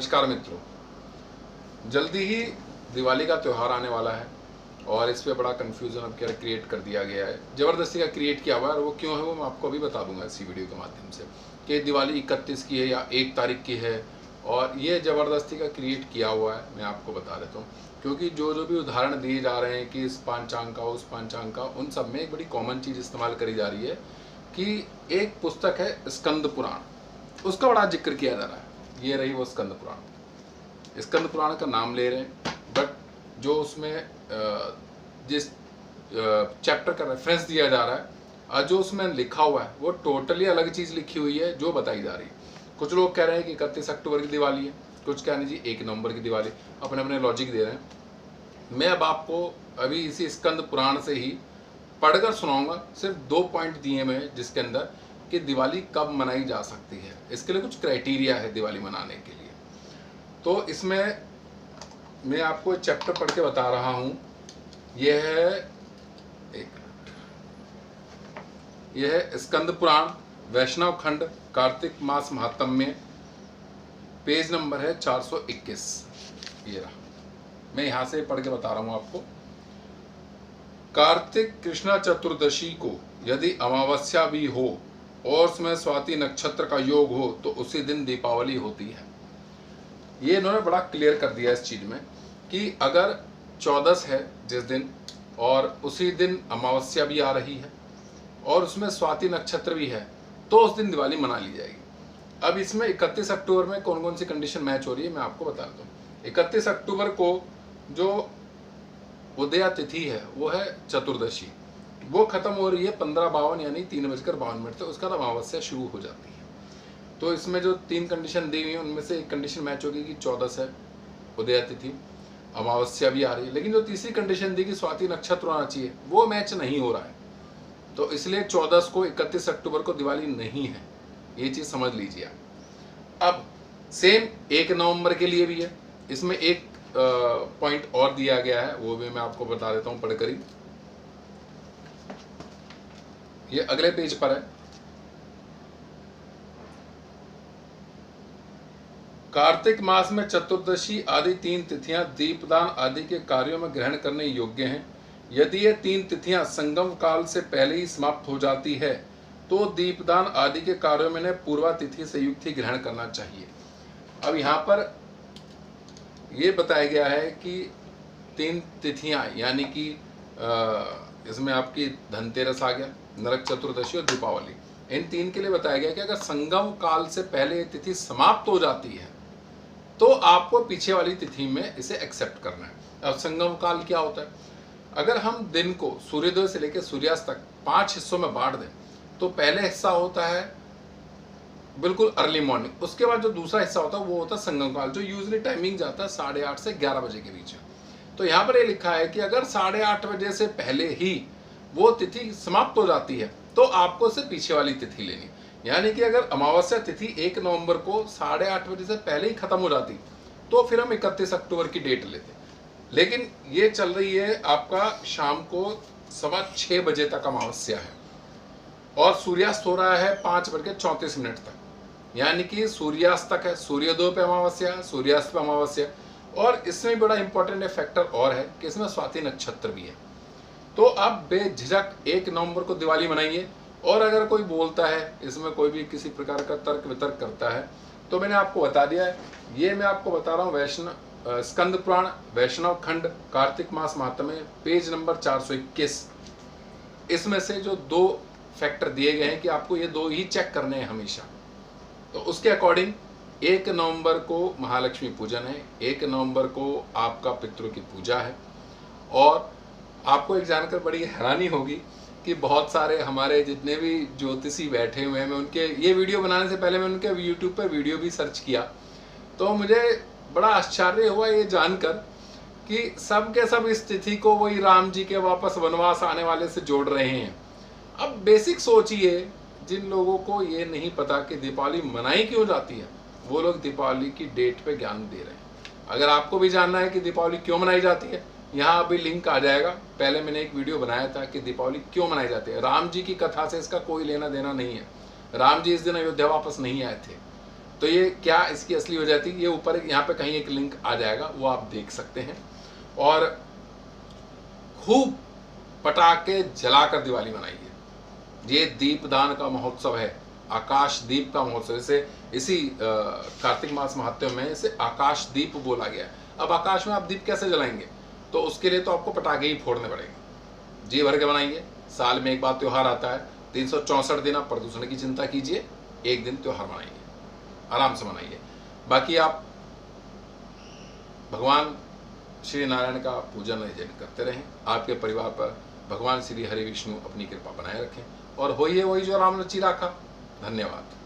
नमस्कार मित्रों, जल्दी ही दिवाली का त्यौहार आने वाला है और इस पे बड़ा कन्फ्यूज़न अब क्या क्रिएट कर दिया गया है, ज़बरदस्ती का क्रिएट किया हुआ है। और वो क्यों है वो मैं आपको अभी बता दूंगा इसी वीडियो के माध्यम से कि दिवाली 31 की है या 1 तारीख की है। और ये ज़बरदस्ती का क्रिएट किया हुआ है, मैं आपको बता देता हूँ। क्योंकि जो जो भी उदाहरण दिए जा रहे हैं कि इस पांचांग का उस पांचांग का, उन सब में एक बड़ी कॉमन चीज़ इस्तेमाल करी जा रही है कि एक पुस्तक है स्कंद पुराण, उसका बड़ा जिक्र किया जा रहा है। ये रही वो स्कंद पुराण, स्कंद पुराण का नाम ले रहे हैं, बट जो उसमें जिस चैप्टर का रेफरेंस दिया जा रहा है और जो उसमें लिखा हुआ है वो टोटली अलग चीज़ लिखी हुई है जो बताई जा रही है। कुछ लोग कह रहे हैं कि 31 अक्टूबर की दिवाली है, कुछ कह रहे हैं जी 1 नवंबर की दिवाली, अपने अपने लॉजिक दे रहे हैं। मैं अब आपको अभी इसी स्कंद पुराण से ही पढ़कर सुनाऊंगा। सिर्फ 2 पॉइंट दिए हुए हैं जिसके अंदर कि दिवाली कब मनाई जा सकती है। इसके लिए कुछ क्राइटेरिया है दिवाली मनाने के लिए। तो इसमें मैं आपको चैप्टर पढ़ के बता रहा हूँ। यह है यह है स्कंद पुराण वैष्णव खंड कार्तिक मास महात्म्य, पेज नंबर है 421। ये रहा, मैं यहाँ से पढ़ के बता रहा हूँ आपको। कार्तिक कृष्ण चतुर्दशी को यदि अमावस्या भी हो और उसमें स्वाति नक्षत्र का योग हो तो उसी दिन दीपावली होती है। ये इन्होंने बड़ा क्लियर कर दिया इस चीज़ में कि अगर 14 है जिस दिन और उसी दिन अमावस्या भी आ रही है और उसमें स्वाति नक्षत्र भी है तो उस दिन दिवाली मना ली जाएगी। अब इसमें 31 अक्टूबर में कौन कौन सी कंडीशन मैच हो रही है मैं आपको बता दूँ। 31 अक्टूबर को जो उदया तिथि है वो है चतुर्दशी, वो खत्म हो रही है 15:52 यानी 3:52 से, उसका अमावस्या शुरू हो जाती है। तो इसमें जो 3 कंडीशन दी हुई है उनमें से एक कंडीशन मैच होगी कि 14 है उदया तिथि, अमावस्या भी आ रही है। लेकिन जो तीसरी कंडीशन दी कि स्वाति नक्षत्र आना चाहिए वो मैच नहीं हो रहा है, तो इसलिए 14 को 31 अक्टूबर को दिवाली नहीं है, ये चीज़ समझ लीजिए आप। अब सेम 1 नवंबर के लिए भी है। इसमें एक पॉइंट और दिया गया है, वो भी मैं आपको बता देता हूँ पढ़कर ही। ये अगले पेज पर है। कार्तिक मास में चतुर्दशी आदि 3 तिथियां दीपदान आदि के कार्यों में ग्रहण करने योग्य हैं। यदि ये 3 तिथियां संगम काल से पहले ही समाप्त हो जाती है तो दीपदान आदि के कार्यों में पूर्वा तिथि से युक्त ही ग्रहण करना चाहिए। अब यहाँ पर ये बताया गया है कि 3 तिथियां यानी कि इसमें आपकी धनतेरस आ गया, नरक चतुर्दशी और दीपावली, इन 3 के लिए बताया गया कि अगर संगम काल से पहले ये तिथि समाप्त हो जाती है तो आपको पीछे वाली तिथि में इसे एक्सेप्ट करना है। अब संगम काल क्या होता है? अगर हम दिन को सूर्योदय से लेकर सूर्यास्त तक 5 हिस्सों में बांट दें तो पहले हिस्सा होता है बिल्कुल अर्ली मॉर्निंग, उसके बाद जो दूसरा हिस्सा होता है वो होता है संगम काल, जो यूजली टाइमिंग जाता है 8:30 से 11 बजे के बीच में। तो यहाँ पर ये लिखा है कि अगर 8:30 बजे से पहले ही वो तिथि समाप्त हो जाती है तो आपको से पीछे वाली तिथि लेनी। यानी कि अगर अमावस्या तिथि 1 नवंबर को 8:30 बजे से पहले ही खत्म हो जाती तो फिर हम 31 अक्टूबर की डेट लेते। लेकिन ये चल रही है आपका शाम को 6:15 बजे तक अमावस्या है और सूर्यास्त हो रहा है 5:34 तक, यानी कि सूर्यास्त तक है। सूर्योदय पे अमावस्या, सूर्यास्त पे अमावस्या। और इसमें बड़ा इंपॉर्टेंट फैक्टर और है कि इसमें स्वाति नक्षत्र भी है। तो आप बेझिझक 1 नवंबर को दिवाली मनाइए। और अगर कोई बोलता है इसमें कोई भी किसी प्रकार का तर्क वितर्क करता है तो मैंने आपको बता दिया है। ये मैं आपको बता रहा हूँ स्कंद पुराण वैष्णव खंड कार्तिक मास महात्म्य, पेज नंबर 421। इसमें से जो 2 फैक्टर दिए गए हैं कि आपको ये 2 ही चेक करने हैं हमेशा। तो उसके अकॉर्डिंग 1 नवंबर को महालक्ष्मी पूजन है, 1 नवंबर को आपका पितरों की पूजा है। और आपको एक जानकर बड़ी हैरानी होगी कि बहुत सारे हमारे जितने भी ज्योतिषी बैठे हुए हैं, मैं उनके ये वीडियो बनाने से पहले मैं उनके यूट्यूब पर वीडियो भी सर्च किया तो मुझे बड़ा आश्चर्य हुआ ये जानकर कि सब के सब इस तिथि को वही राम जी के वापस वनवास आने वाले से जोड़ रहे हैं। अब बेसिक सोचिए, जिन लोगों को ये नहीं पता कि दीपावली मनाई क्यों जाती है वो लोग दीपावली की डेट पे ज्ञान दे रहे हैं। अगर आपको भी जानना है कि दीपावली क्यों मनाई जाती है, यहाँ अभी लिंक आ जाएगा। पहले मैंने एक वीडियो बनाया था कि दीपावली क्यों मनाई जाती है। राम जी की कथा से इसका कोई लेना देना नहीं है। राम जी इस दिन अयोध्या वापस नहीं आए थे तो ये क्या इसकी असली वजह थी, ये ऊपर यहाँ पे कहीं एक लिंक आ जाएगा, वो आप देख सकते हैं। और खूब पटाखे जलाकर दिवाली मनाइए। ये दीपदान का महोत्सव है, आकाश दीप का महोत्सव। इसे इसी कार्तिक मास महात्म्य में इसे आकाश दीप बोला गया है। अब आकाश में आप दीप कैसे जलाएंगे, तो उसके लिए तो आपको पटाखे ही फोड़ने पड़ेंगे। जी भर के बनाइए। साल में एक बार त्यौहार आता है, 364 दिन आप प्रदूषण की चिंता कीजिए, एक दिन त्यौहार मनाइए, आराम से मनाइए। बाकी आप भगवान श्री नारायण का पूजन अर्चन करते रहें। आपके परिवार पर भगवान श्री हरि विष्णु अपनी कृपा बनाए रखें और होइए वही जो राम ने रची राखा। धन्यवाद।